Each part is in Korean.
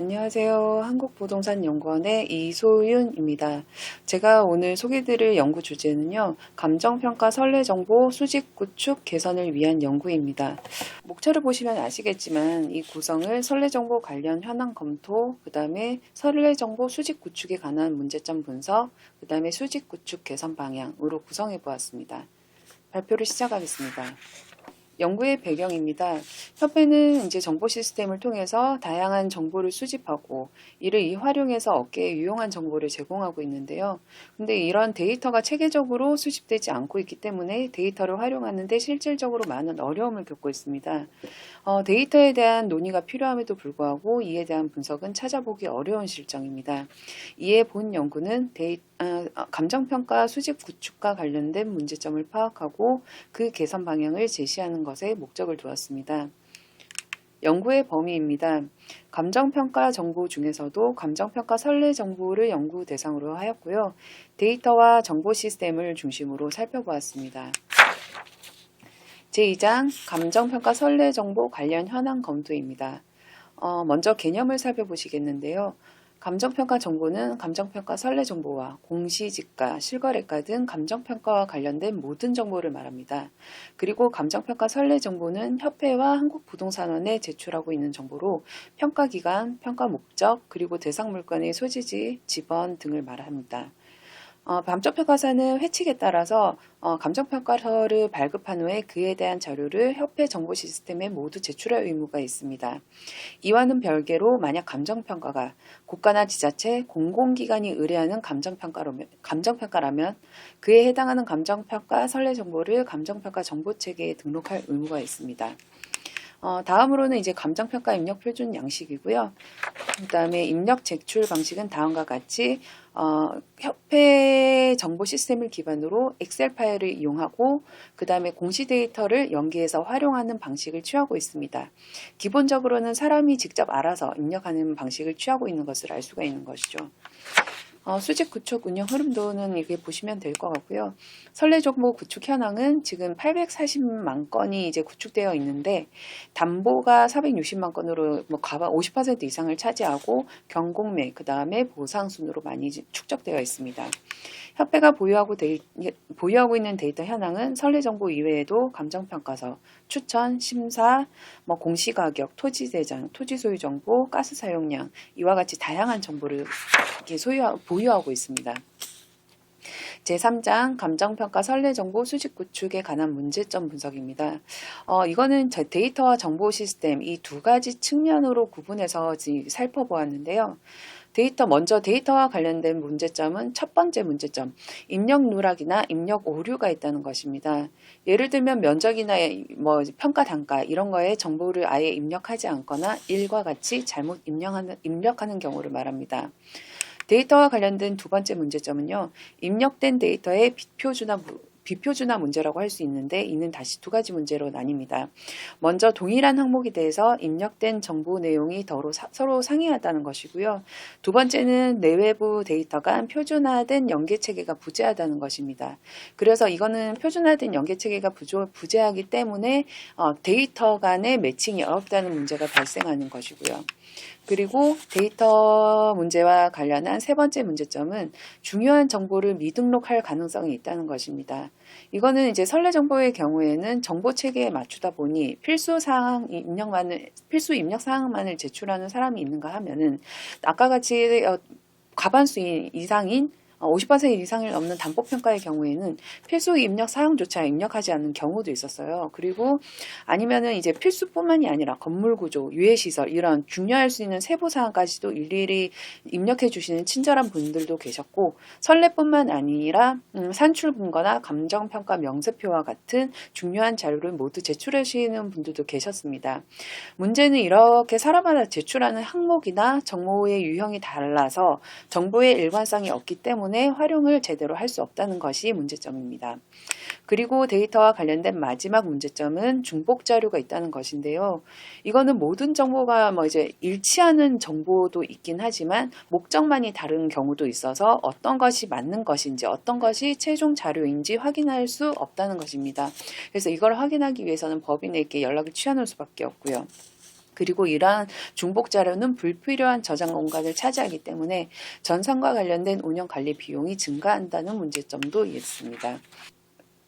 안녕하세요. 한국부동산연구원의 이소윤입니다. 제가 오늘 소개드릴 연구 주제는요, 감정평가 선례정보 수집 구축 개선을 위한 연구입니다. 목차를 보시면 아시겠지만 이 구성을 선례정보 관련 현황 검토, 그 다음에 선례정보 수집 구축에 관한 문제점 분석, 그 다음에 수집 구축 개선 방향으로 구성해 보았습니다. 발표를 시작하겠습니다. 연구의 배경입니다. 협회는 이제 정보 시스템을 통해서 다양한 정보를 수집하고 이를 활용해서 업계에 유용한 정보를 제공하고 있는데요. 근데 이런 데이터가 체계적으로 수집되지 않고 있기 때문에 데이터를 활용하는데 실질적으로 많은 어려움을 겪고 있습니다. 데이터에 대한 논의가 필요함에도 불구하고 이에 대한 분석은 찾아보기 어려운 실정입니다. 이에 본 연구는 감정평가 수집 구축과 관련된 문제점을 파악하고 그 개선 방향을 제시하는 것에 목적을 두었습니다. 연구의 범위입니다. 감정평가 정보 중에서도 감정평가 선례 정보를 연구 대상으로 하였고요. 데이터와 정보 시스템을 중심으로 살펴보았습니다. 제2장 감정평가 선례 정보 관련 현황 검토입니다. 먼저 개념을 살펴보시겠는데요. 감정평가 정보는 감정평가 선례 정보와 공시지가, 실거래가 등 감정평가와 관련된 모든 정보를 말합니다. 그리고 감정평가 선례 정보는 협회와 한국부동산원에 제출하고 있는 정보로 평가기간, 평가 목적, 그리고 대상 물건의 소지지, 지번 등을 말합니다. 감정평가사는 회칙에 따라서 감정평가서를 발급한 후에 그에 대한 자료를 협회 정보 시스템에 모두 제출할 의무가 있습니다. 이와는 별개로 만약 감정평가가 국가나 지자체, 공공기관이 의뢰하는 감정평가라면 그에 해당하는 감정평가 선례 정보를 감정평가 정보체계에 등록할 의무가 있습니다. 다음으로는 이제 감정평가 입력 표준 양식이고요. 그 다음에 입력 제출 방식은 다음과 같이 협회 정보 시스템을 기반으로 엑셀 파일을 이용하고 그 다음에 공시 데이터를 연계해서 활용하는 방식을 취하고 있습니다. 기본적으로는 사람이 직접 알아서 입력하는 방식을 취하고 있는 것을 알 수가 있는 것이죠. 수집 구축 운영 흐름도는 이렇게 보시면 될 것 같고요. 선례 정보 구축 현황은 지금 840만 건이 이제 구축되어 있는데 담보가 460만 건으로 과반 50% 이상을 차지하고 경공매 그 다음에 보상 순으로 많이 축적되어 있습니다. 협회가 보유하고 있는 데이터 현황은 선례 정보 이외에도 감정평가서, 추천, 심사, 공시가격, 토지대장, 토지 소유 정보, 가스 사용량 이와 같이 다양한 정보를 보유하고 있습니다. 제3장 감정평가 선례 정보 수집 구축에 관한 문제점 분석입니다. 이거는 데이터와 정보 시스템 이 두 가지 측면으로 구분해서 살펴보았는데요. 먼저 데이터와 관련된 문제점은 첫 번째 문제점, 입력 누락이나 입력 오류가 있다는 것입니다. 예를 들면 면적이나 평가 단가 이런 거에 정보를 아예 입력하지 않거나 일과 같이 잘못 입력하는 경우를 말합니다. 데이터와 관련된 두 번째 문제점은요. 입력된 데이터의 비표준화 문제라고 할 수 있는데 이는 다시 두 가지 문제로 나뉩니다. 먼저 동일한 항목에 대해서 입력된 정보 내용이 서로 상이하다는 것이고요. 두 번째는 내외부 데이터 간 표준화된 연계체계가 부재하다는 것입니다. 그래서 이거는 표준화된 연계체계가 부재하기 때문에 데이터 간의 매칭이 어렵다는 문제가 발생하는 것이고요. 그리고 데이터 문제와 관련한 세 번째 문제점은 중요한 정보를 미등록할 가능성이 있다는 것입니다. 이거는 이제 선례 정보의 경우에는 정보 체계에 맞추다 보니 필수 입력 사항만을 제출하는 사람이 있는가 하면은 아까 같이 과반수 이상인 50% 이상을 넘는 담보평가의 경우에는 필수 입력 사항조차 입력하지 않는 경우도 있었어요. 그리고 아니면은 이제 필수뿐만이 아니라 건물 구조, 유해시설 이런 중요할 수 있는 세부 사항까지도 일일이 입력해 주시는 친절한 분들도 계셨고 선례뿐만 아니라 산출 근거나 감정평가 명세표와 같은 중요한 자료를 모두 제출하시는 분들도 계셨습니다. 문제는 이렇게 사람마다 제출하는 항목이나 정보의 유형이 달라서 정보의 일관성이 없기 때문에 활용을 제대로 할 수 없다는 것이 문제점입니다. 그리고 데이터와 관련된 마지막 문제점은 중복 자료가 있다는 것인데요. 이거는 모든 정보가 이제 일치하는 정보도 있긴 하지만 목적만이 다른 경우도 있어서 어떤 것이 맞는 것인지 어떤 것이 최종 자료인지 확인할 수 없다는 것입니다. 그래서 이걸 확인하기 위해서는 법인에게 연락을 취하는 수밖에 없고요. 그리고 이러한 중복 자료는 불필요한 저장 공간을 차지하기 때문에 전산과 관련된 운영 관리 비용이 증가한다는 문제점도 있습니다.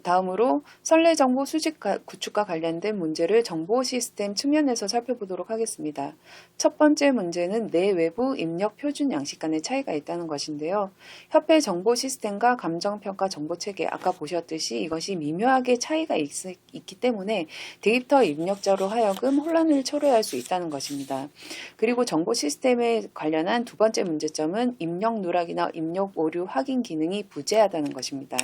다음으로 선례 정보 수집 구축과 관련된 문제를 정보 시스템 측면에서 살펴보도록 하겠습니다. 첫 번째 문제는 내외부 입력 표준 양식 간의 차이가 있다는 것인데요. 협회 정보 시스템과 감정평가 정보 체계, 아까 보셨듯이 이것이 미묘하게 차이가 있기 때문에 데이터 입력자로 하여금 혼란을 초래할 수 있다는 것입니다. 그리고 정보 시스템에 관련한 두 번째 문제점은 입력 누락이나 입력 오류 확인 기능이 부재하다는 것입니다.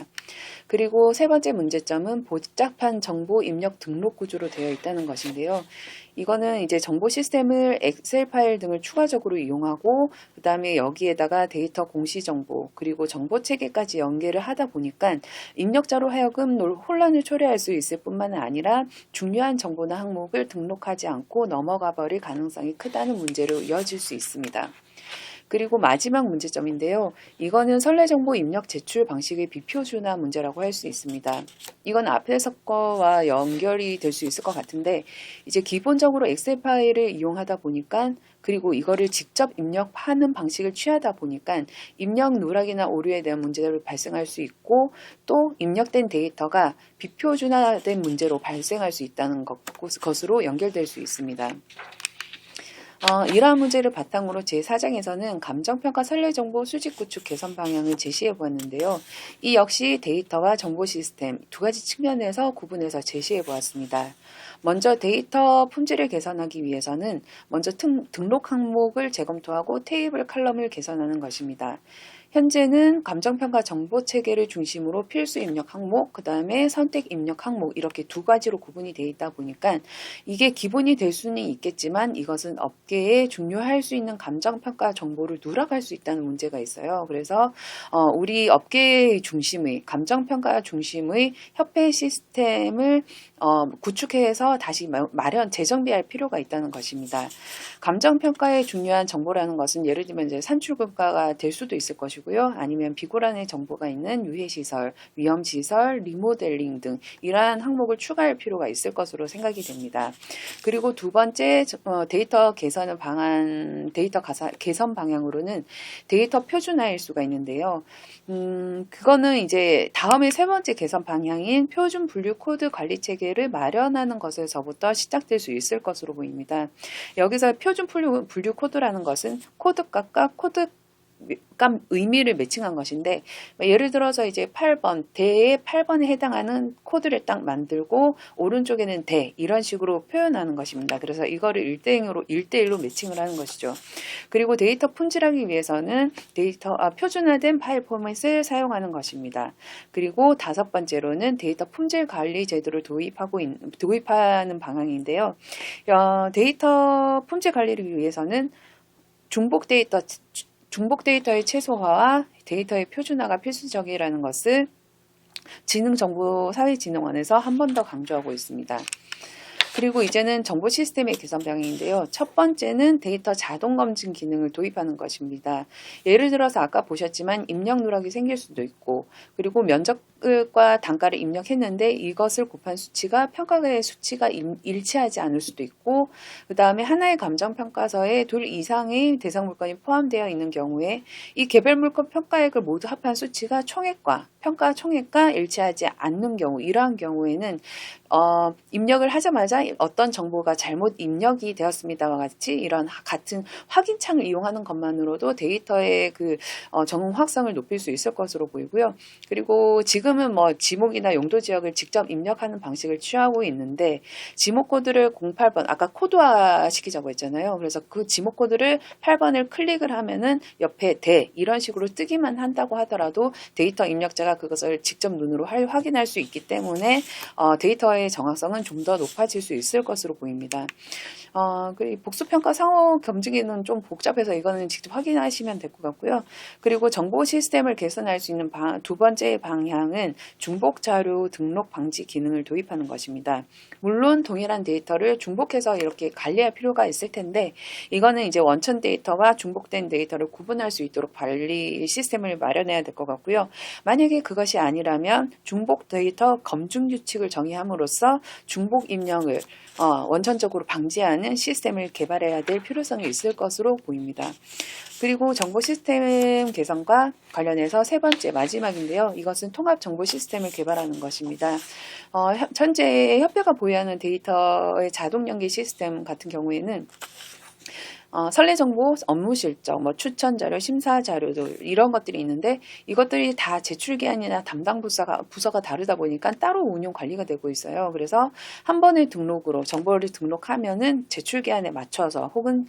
그리고 세 번째 문제점은 복잡한 정보 입력 등록 구조로 되어 있다는 것인데요. 이거는 이제 정보 시스템을 엑셀 파일 등을 추가적으로 이용하고 그 다음에 여기에다가 데이터 공시 정보 그리고 정보 체계까지 연계를 하다 보니까 입력자로 하여금 혼란을 초래할 수 있을 뿐만 아니라 중요한 정보나 항목을 등록하지 않고 넘어가 버릴 가능성이 크다는 문제로 이어질 수 있습니다. 그리고 마지막 문제점인데요. 이거는 선례정보 입력 제출 방식의 비표준화 문제라고 할 수 있습니다. 이건 앞에서 거와 연결이 될 수 있을 것 같은데 이제 기본적으로 엑셀 파일을 이용하다 보니까 그리고 이거를 직접 입력하는 방식을 취하다 보니까 입력 누락이나 오류에 대한 문제를 발생할 수 있고 또 입력된 데이터가 비표준화된 문제로 발생할 수 있다는 것으로 연결될 수 있습니다. 이러한 문제를 바탕으로 제4장에서는 감정평가 선례정보 수집 구축 개선 방향을 제시해 보았는데요. 이 역시 데이터와 정보 시스템 두 가지 측면에서 구분해서 제시해 보았습니다. 먼저 데이터 품질을 개선하기 위해서는 먼저 등록 항목을 재검토하고 테이블 칼럼을 개선하는 것입니다. 현재는 감정평가 정보 체계를 중심으로 필수 입력 항목, 그 다음에 선택 입력 항목 이렇게 두 가지로 구분이 되어 있다 보니까 이게 기본이 될 수는 있겠지만 이것은 업계에 중요할 수 있는 감정평가 정보를 누락할 수 있다는 문제가 있어요. 그래서 우리 업계의 중심의 감정평가 중심의 협회 시스템을 구축해서 다시 재정비할 필요가 있다는 것입니다. 감정평가에 중요한 정보라는 것은 예를 들면 이제 산출국가가 될 수도 있을 것이고요. 아니면 비고란의 정보가 있는 유해시설, 위험시설, 리모델링 등 이러한 항목을 추가할 필요가 있을 것으로 생각이 됩니다. 그리고 두 번째 데이터 개선 방향으로는 데이터 표준화일 수가 있는데요. 그거는 이제 다음에 세 번째 개선 방향인 표준 분류 코드 관리 체계를 마련하는 것에서부터 시작될 수 있을 것으로 보입니다. 여기서 표준 분류 코드라는 것은 코드값과 코드값 의미를 매칭한 것인데 예를 들어서 이제 8번 대의 8번에 해당하는 코드를 딱 만들고 오른쪽에는 대 이런 식으로 표현하는 것입니다. 그래서 이거를 1대1로 매칭을 하는 것이죠. 그리고 데이터 품질하기 위해서는 표준화된 파일 포맷을 사용하는 것입니다. 그리고 다섯 번째로는 데이터 품질 관리 제도를 도입하는 방향인데요. 데이터 품질 관리를 위해서는 중복 데이터의 최소화와 데이터의 표준화가 필수적이라는 것을 지능정보사회진흥원에서 한 번 더 강조하고 있습니다. 그리고 이제는 정보 시스템의 개선 방향인데요. 첫 번째는 데이터 자동 검증 기능을 도입하는 것입니다. 예를 들어서 아까 보셨지만 입력 누락이 생길 수도 있고 그리고 면적과 단가를 입력했는데 이것을 곱한 수치가 평가의 수치가 일치하지 않을 수도 있고 그 다음에 하나의 감정평가서에 둘 이상의 대상 물건이 포함되어 있는 경우에 이 개별 물건 평가액을 모두 합한 수치가 평가 총액과 일치하지 않는 경우 이러한 경우에는 입력을 하자마자 어떤 정보가 잘못 입력이 되었습니다와 같이 이런 같은 확인창을 이용하는 것만으로도 데이터의 정확성을 높일 수 있을 것으로 보이고요. 그리고 지금은 지목이나 용도 지역을 직접 입력하는 방식을 취하고 있는데 지목 코드를 08번 아까 코드화 시키자고 했잖아요. 그래서 그 지목 코드를 8번을 클릭을 하면은 옆에 대 이런 식으로 뜨기만 한다고 하더라도 데이터 입력자가 그것을 직접 눈으로 확인할 수 있기 때문에 데이터의 정확성은 좀 더 높아질 수 있을 것으로 보입니다. 복수평가 상호 검증에는 좀 복잡해서 이거는 직접 확인하시면 될 것 같고요. 그리고 정보 시스템을 개선할 수 있는 두 번째 방향은 내용은 중복 자료 등록 방지 기능을 도입하는 것입니다. 물론 동일한 데이터를 중복해서 이렇게 관리할 필요가 있을 텐데 이거는 이제 원천 데이터와 중복된 데이터를 구분할 수 있도록 관리 시스템을 마련해야 될 것 같고요. 만약에 그것이 아니라면 중복 데이터 검증 규칙을 정의함으로써 중복 입력을 원천적으로 방지하는 시스템을 개발해야 될 필요성이 있을 것으로 보입니다. 그리고 정보 시스템 개선과 관련해서 세 번째 마지막인데요. 이것은 통합 정보 시스템을 개발하는 것입니다. 현재 협회가 보유하는 데이터의 자동 연계 시스템 같은 경우에는 선례정보, 업무실적, 추천자료, 심사자료들 이런 것들이 있는데 이것들이 다 제출기한이나 담당 부서가 다르다 보니까 따로 운용 관리가 되고 있어요. 그래서 한 번의 등록으로 정보를 등록하면은 제출기한에 맞춰서 혹은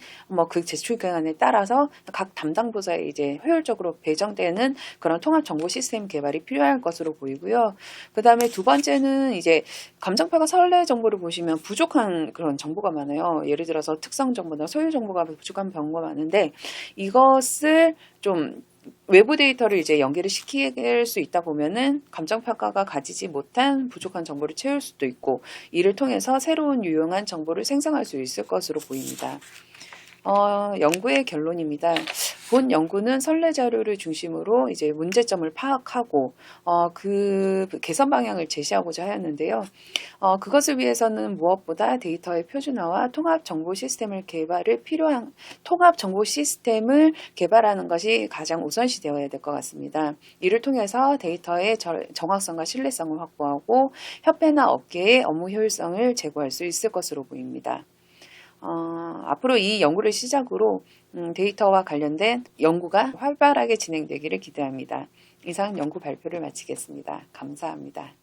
그 제출기한에 따라서 각 담당 부서에 이제 효율적으로 배정되는 그런 통합 정보 시스템 개발이 필요할 것으로 보이고요. 그 다음에 두 번째는 이제 감정평가 선례 정보를 보시면 부족한 그런 정보가 많아요. 예를 들어서 특성 정보나 소유 정보가 부족한 경우가 많은데 이것을 좀 외부 데이터를 이제 연계를 시킬 수 있다 보면은 감정평가가 가지지 못한 부족한 정보를 채울 수도 있고 이를 통해서 새로운 유용한 정보를 생성할 수 있을 것으로 보입니다. 연구의 결론입니다. 본 연구는 선례 자료를 중심으로 이제 문제점을 파악하고 그 개선 방향을 제시하고자 하였는데요. 그것을 위해서는 무엇보다 데이터의 표준화와 통합 정보 시스템을 개발하는 것이 가장 우선시 되어야 될 것 같습니다. 이를 통해서 데이터의 정확성과 신뢰성을 확보하고 협회나 업계의 업무 효율성을 제고할 수 있을 것으로 보입니다. 앞으로 이 연구를 시작으로 데이터와 관련된 연구가 활발하게 진행되기를 기대합니다. 이상 연구 발표를 마치겠습니다. 감사합니다.